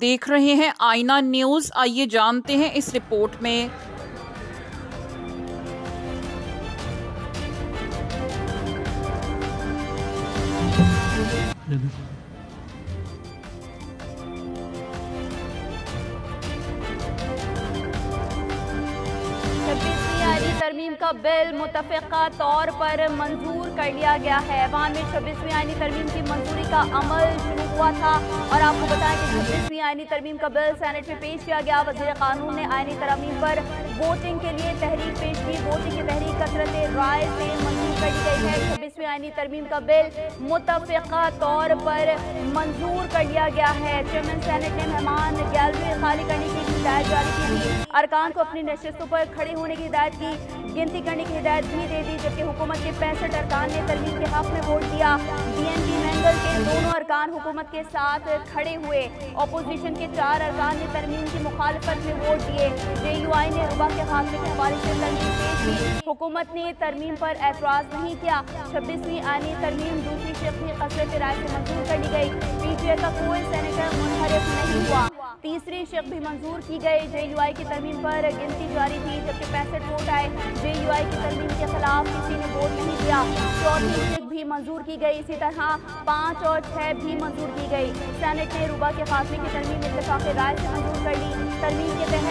देख रहे हैं आईना न्यूज। आइए जानते हैं इस रिपोर्ट में। आईनी तरमीम का बिल मुतफ़िक़ा तौर पर मंजूर कर लिया गया है। ऐवान में 26वीं आईनी तरमीम की मंजूरी का अमल शुरू हुआ था और आपको बताएं कि 26वीं आईनी तरमीम का बिल सेनेट में पेश किया गया। वज़ीर क़ानून ने आईनी तरमीम पर वोटिंग के लिए तहरीक पेश की। वोटिंग की तहरीक कसरत राय से मंजूर कर दी गई है। 26वीं आईनी तरमीम का बिल मुतफ़िक़ा तौर पर मंजूर कर लिया गया है। चेयरमैन सेनेट ने मेहमान गैलरी खाली करने की हिदायत जारी की थी। अरकान को अपनी नशिस्तों पर खड़े होने की हिदायत की, गिनती करने की हिदायत भी दे दी, जबकि हुकूमत के 65 अरकान ने तरमीम के हक में वोट दिया। बीएनपी मैंगल के दोनों अरकान हुकूमत के साथ खड़े हुए। अपोजिशन के 4 अरकान ने तरमीम की मुखालफत में वोट दिए। JUI ने रुबा के खात्मे के हवाले से तरमीम पेश की। हुकूमत ने तरमीम पर एतराज नहीं किया। 26वीं आईनी तरमीम दूसरी शिकवी कसरत राय से मंजूर कर ली गई। PTA का कोई सेनेटर मुनहरिफ नहीं हुआ। तीसरी शिक भी मंजूर की गई। JUI की तरमीम पर गिनती जारी थी, जबकि 65 वोट आए। JUI की तरमीम के खिलाफ किसी ने वोट नहीं दिया। चौथी शिक भी मंजूर की गई। इसी तरह 5 और 6 भी मंजूर की गई। सेनेट ने रुबा के खात्मे की तरमीम इत्तेफाक राय से मंजूर कर ली। तरमीम के तहत